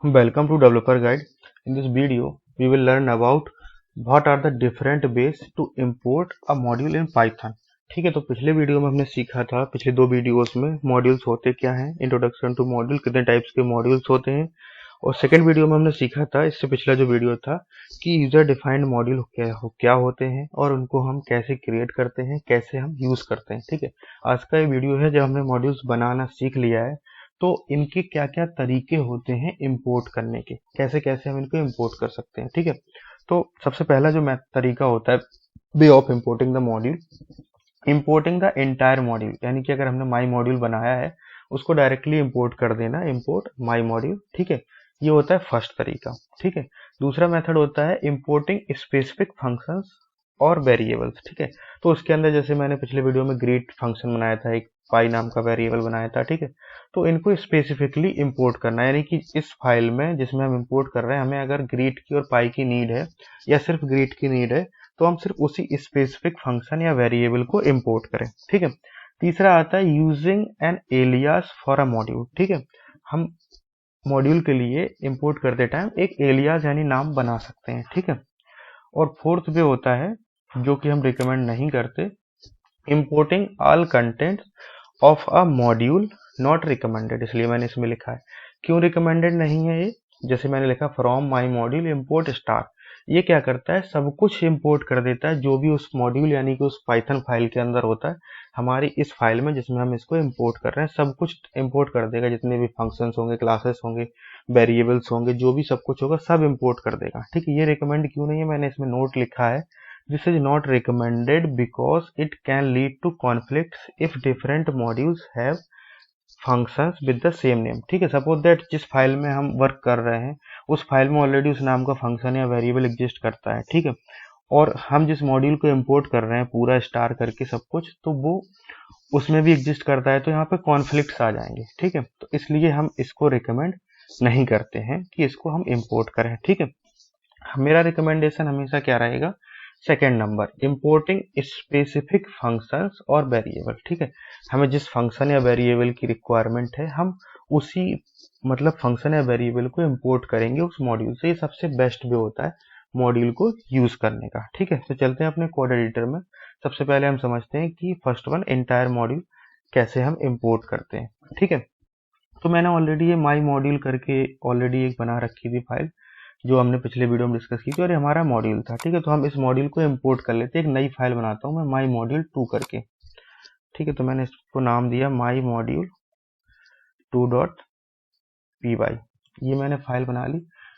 Welcome to Developer Guide. In this video, we will learn about what are the different ways to import a module in Python. ठीक है, तो पिछले video में हमने सीखा था, पिछले दो वीडियोस में मॉड्यूल्स होते क्या हैं, इंट्रोडक्शन टू मॉड्यूल, कितने टाइप्स के मॉड्यूल्स होते हैं, और सेकंड वीडियो में हमने सीखा था, इससे पिछला जो वीडियो था, कि यूजर डिफाइंड मॉड्यूल क्या होते हैं और उनको हम कैसे क्रिएट करते हैं, कैसे हम यूज करते हैं। ठीक है, आज का ये वीडियो है जब हमने मॉड्यूल्स बनाना सीख लिया है तो इनके क्या क्या तरीके होते हैं इंपोर्ट करने के, कैसे कैसे हम इनको इंपोर्ट कर सकते हैं। ठीक है, तो सबसे पहला जो तरीका होता है way of importing the module, importing the entire module, यानी कि अगर हमने माई मॉड्यूल बनाया है उसको डायरेक्टली इंपोर्ट कर देना, इंपोर्ट माई मॉड्यूल। ठीक है, ये होता है फर्स्ट तरीका। ठीक है, दूसरा मेथड होता है इंपोर्टिंग स्पेसिफिक फंक्शंस और वेरिएबल्स। ठीक है, तो उसके अंदर जैसे मैंने पिछले वीडियो में ग्रीट फंक्शन बनाया था, एक पाई नाम का वेरिएबल बनाया था। ठीक है, तो इनको स्पेसिफिकली इंपोर्ट करना, यानी कि इस फाइल में जिसमें हम इंपोर्ट कर रहे हैं, हमें अगर ग्रीट की और पाई की नीड है या सिर्फ ग्रीट की नीड है, तो हम सिर्फ उसी स्पेसिफिक फंक्शन या वेरिएबल को इंपोर्ट करें। ठीक है, तीसरा आता है using an alias for a module. ठीक है, हम मॉड्यूल के लिए इंपोर्ट करते टाइम एक एलियास यानी नाम बना सकते हैं। ठीक है, और फोर्थ वे होता है जो कि हम रिकमेंड नहीं करते, importing all content of a module not recommended, इसलिए मैंने इसमें लिखा है। क्यों रिकमेंडेड नहीं है ये? जैसे मैंने लिखा from my module import star, ये क्या करता है, सब कुछ इंपोर्ट कर देता है जो भी उस मॉड्यूल यानी कि उस पाइथन फाइल के अंदर होता है। हमारी इस फाइल में जिसमें हम इसको इंपोर्ट कर रहे हैं सब कुछ इंपोर्ट कर देगा, जितने भी फंक्शंस होंगे, क्लासेस होंगे, वेरिएबल्स होंगे, जो भी सब कुछ होगा सब इंपोर्ट कर देगा। ठीक है, ये रिकमेंड क्यों नहीं है, मैंने इसमें नोट लिखा है, this is not recommended because it can lead to conflicts if different modules have functions with the same name। ठीक है, सपोज दैट जिस फाइल में हम वर्क कर रहे हैं उस फाइल में ऑलरेडी उस नाम का फंक्शन या वेरिएबल एग्जिस्ट करता है। ठीक है, और हम जिस मॉड्यूल को इंपोर्ट कर रहे हैं पूरा स्टार करके सब कुछ, तो वो उसमें भी एग्जिस्ट करता है, तो यहाँ पे कॉन्फ्लिक्ट्स आ जाएंगे। ठीक है, तो इसलिए हम इसको रिकमेंड नहीं करते हैं कि इसको हम इंपोर्ट करें। ठीक है, मेरा रिकमेंडेशन हमेशा क्या रहेगा, second number, importing specific functions और वेरिएबल। ठीक है, हमें जिस फंक्शन या वेरिएबल की रिक्वायरमेंट है हम उसी मतलब फंक्शन या वेरिएबल को इंपोर्ट करेंगे उस मॉड्यूल से। ये सबसे बेस्ट वे होता है मॉड्यूल को यूज करने का। ठीक है, तो चलते हैं अपने कोड एडिटर में। सबसे पहले हम समझते हैं कि फर्स्ट वन एंटायर मॉड्यूल कैसे हम इंपोर्ट करते हैं। ठीक है, तो मैंने ऑलरेडी ये माई मॉड्यूल करके ऑलरेडी एक बना रखी थी फाइल, जो हमने पिछले वीडियो में डिस्कस की थी, और ये हमारा मॉड्यूल था। ठीक है, तो हम इस मॉड्यूल को इंपोर्ट कर लेते हैं, एक नई फाइल बनाता हूँ मैं माई मॉड्यूल 2 करके। ठीक है, तो मैंने इसको नाम दिया माई मॉड्यूल 2.py, ये मैंने फाइल बना ली।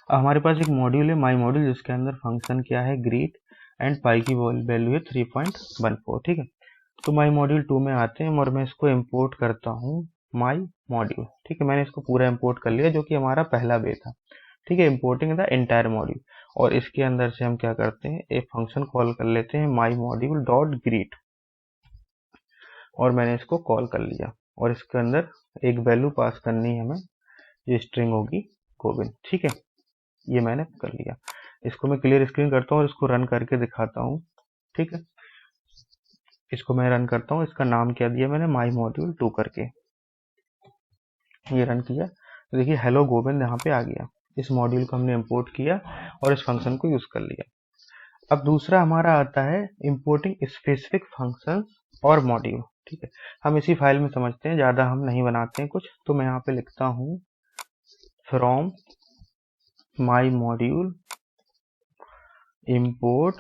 अब हमारे पास एक मॉड्यूल है माई मॉड्यूल जिसके अंदर फंक्शन क्या है, ग्रीट, एंड पाई की वैल्यू है 3.14। ठीक है, तो माई मॉड्यूल 2 में आते हैं और मैं इसको इंपोर्ट करता हूँ माई मॉड्यूल। ठीक है, मैंने इसको पूरा इंपोर्ट कर लिया जो कि हमारा पहला वे था। ठीक है, इंपोर्टिंग द एंटायर मॉड्यूल, और इसके अंदर से हम क्या करते हैं, एक फंक्शन कॉल कर लेते हैं माई मॉड्यूल डॉट ग्रीट, और मैंने इसको कॉल कर लिया, और इसके अंदर एक वैल्यू पास करनी है हमें, ये स्ट्रिंग होगी गोविंद। ठीक है, ये मैंने कर लिया। इसको मैं क्लियर स्क्रीन करता हूँ और इसको रन करके दिखाता हूँ। ठीक है, इसको मैं रन करता हूँ, इसका नाम क्या दिया मैंने, माई मॉड्यूल 2 करके, ये रन किया तो देखिए हेलो गोविंद यहाँ पे आ गया। इस मॉड्यूल को हमने इंपोर्ट किया और इस फंक्शन को यूज कर लिया। अब दूसरा हमारा आता है इंपोर्टिंग स्पेसिफिक फंक्शंस और मॉड्यूल। ठीक है, हम इसी फाइल में समझते हैं, ज्यादा हम नहीं बनाते हैं कुछ, तो मैं यहाँ पे लिखता हूँ from my module import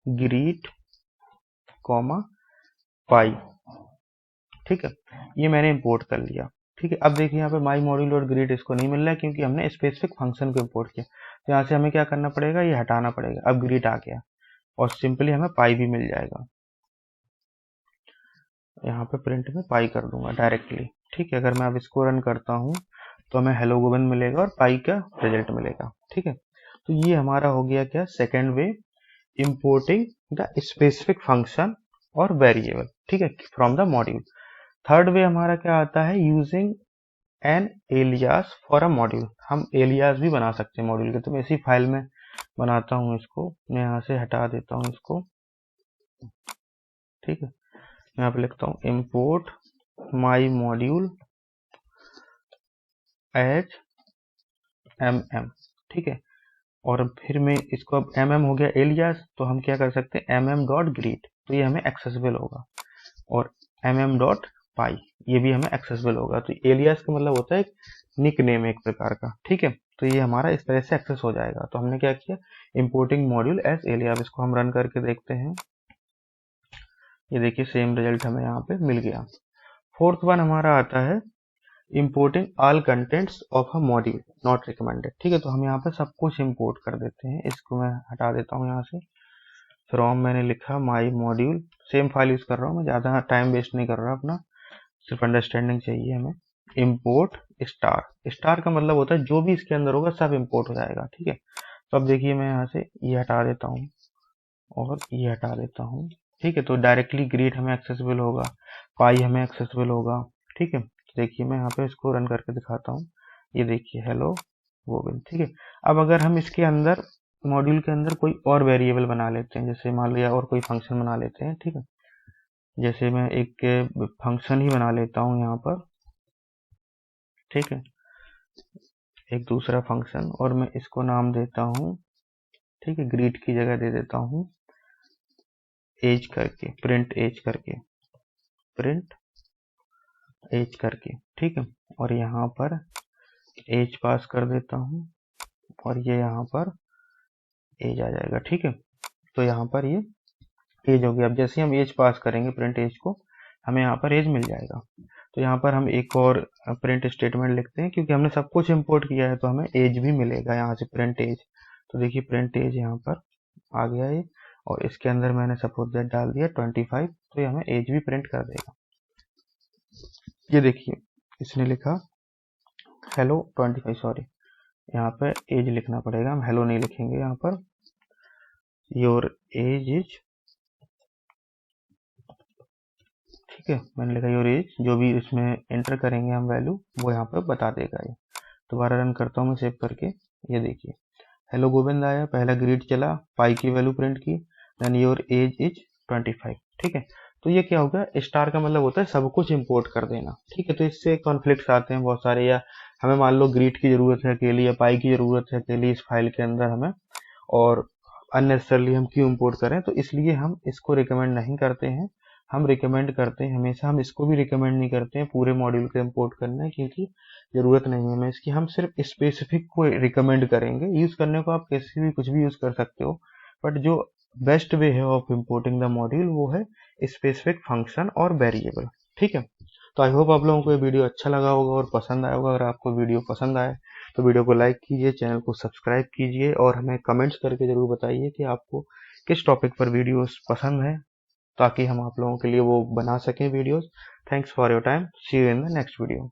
greet comma pi. ठीक है, ये मैंने इंपोर्ट कर लिया। ठीक है, अब देखिए यहाँ पे माई मॉड्यूल और ग्रीट इसको नहीं मिल रहा है क्योंकि हमने स्पेसिफिक फंक्शन को इंपोर्ट किया, तो यहाँ से हमें क्या करना पड़ेगा, ये हटाना पड़ेगा। अब ग्रीट आ गया और सिंपली हमें पाई भी मिल जाएगा, यहाँ पे प्रिंट में पाई कर दूंगा डायरेक्टली। ठीक है, अगर मैं अब इसको रन करता हूँ तो हमें हेलो गोविंद मिलेगा और पाई का रिजल्ट मिलेगा। ठीक है, तो ये हमारा हो गया क्या, second way, importing the specific function और वेरिएबल। ठीक है, from the module. Third way हमारा क्या आता है, using an alias for a module, हम एलियास भी बना सकते हैं मॉड्यूल के, तो मैं इसी फाइल में बनाता हूँ इसको, मैं यहाँ से हटा देता हूँ इसको। ठीक है, मैं यहाँ पे लिखता हूँ इंपोर्ट माई मॉड्यूल एज mm, ठीक है। और फिर मैं इसको अब mm हो गया एलियास, तो हम क्या कर सकते हैं mm.greet, तो ये हमें एक्सेसिबल होगा। और mm.py ये भी हमें एक्सेसिबल होगा। तो एलियास का मतलब होता है एक निक नेम एक प्रकार का, ठीक है। तो ये हमारा इस तरह से एक्सेस हो जाएगा। तो हमने क्या किया, इंपोर्टिंग मॉड्यूल एज एलिया। इसको हम रन करके देखते हैं। ये देखिए सेम रिजल्ट हमें यहाँ पे मिल गया। फोर्थ वन हमारा आता है importing all contents of a module not recommended, ठीक है। तो हम यहाँ पे सब कुछ इंपोर्ट कर देते हैं। इसको मैं हटा देता हूँ यहाँ से। फ्रॉम मैंने लिखा माई मॉड्यूल, सेम फाइल यूज कर रहा हूँ मैं, ज़्यादा टाइम वेस्ट नहीं कर रहा अपना, सिर्फ अंडरस्टैंडिंग चाहिए हमें। इंपोर्ट स्टार, स्टार का मतलब होता है जो भी इसके अंदर होगा सब इंपोर्ट हो जाएगा, ठीक है। तो अब देखिए मैं यहाँ से ये हटा देता हूँ और ये हटा देता हूँ, ठीक है। तो डायरेक्टली ग्रीट हमें एक्सेसिबल होगा, पाई हमें एक्सेसिबल होगा, ठीक है। तो देखिए मैं यहाँ पे इसको रन करके दिखाता हूँ। ये देखिए हेलो गोविंद, ठीक है। अब अगर हम इसके अंदर मॉड्यूल के अंदर कोई और वेरिएबल बना लेते हैं, जैसे मान लिया और कोई फंक्शन बना लेते हैं, ठीक है। जैसे मैं एक फंक्शन ही बना लेता हूँ यहाँ पर, ठीक है, एक दूसरा फंक्शन, और मैं इसको नाम देता हूँ, ठीक है, ग्रीट की जगह दे देता हूँ एज करके, प्रिंट एज करके, प्रिंट एज करके, ठीक है। और यहाँ पर एज पास कर देता हूँ और ये यहाँ पर एज आ जाएगा, ठीक है। तो यहाँ पर ये एज हो गया। अब जैसे हम एज पास करेंगे प्रिंट एज को, हमें यहाँ पर एज मिल जाएगा। तो यहाँ पर हम एक और प्रिंट स्टेटमेंट लिखते हैं, क्योंकि हमने सब कुछ इंपोर्ट किया है तो हमें एज भी मिलेगा यहाँ से, प्रिंट एज। तो देखिए प्रिंट एज यहाँ पर आ गया ये, और इसके अंदर मैंने सपोज दैट डाल दिया 25, तो ये हमें एज भी प्रिंट कर देगा। ये देखिए इसने लिखा हेलो 25, सॉरी यहाँ पे एज लिखना पड़ेगा, हम हेलो नहीं लिखेंगे यहाँ पर। योर एज इज, ठीक है, मैंने लिखा योर एज, जो भी इसमें एंटर करेंगे हम वैल्यू वो यहाँ पर बता देगा ये। दोबारा रन करता हूँ मैं सेव करके। ये देखिए हेलो गोविंद आया, पहला ग्रीट चला, पाई की वैल्यू प्रिंट की, देन योर एज इज 25, ठीक है। तो ये क्या होगा, स्टार का मतलब होता है सब कुछ इंपोर्ट कर देना, ठीक है। तो इससे कॉन्फ्लिक्ट्स आते हैं बहुत सारे, या हमें मान लो ग्रीट की जरूरत है अकेली या पाई की जरूरत है अकेली इस फाइल के अंदर हमें, और अननेसेसरली हम क्यों इंपोर्ट करें, तो इसलिए हम इसको रिकमेंड नहीं करते हैं। हम रिकमेंड करते हैं हमेशा, हम इसको भी रिकमेंड नहीं करते हैं पूरे मॉड्यूल को इंपोर्ट करना, क्योंकि जरूरत नहीं है हमें इसकी। हम सिर्फ स्पेसिफिक को रिकमेंड करेंगे। यूज करने को आप कैसे भी कुछ भी यूज कर सकते हो, बट जो बेस्ट वे है ऑफ इंपोर्टिंग द मॉड्यूल वो है स्पेसिफिक फंक्शन और वेरिएबल, ठीक है। तो आई होप आप लोगों को ये वीडियो अच्छा लगा होगा और पसंद आया होगा। अगर आपको वीडियो पसंद आए तो वीडियो को लाइक कीजिए, चैनल को सब्सक्राइब कीजिए, और हमें कमेंट्स करके जरूर बताइए कि आपको किस टॉपिक पर वीडियोस पसंद है, ताकि हम आप लोगों के लिए वो बना सकें videos. Thanks for your time, see you in the next video.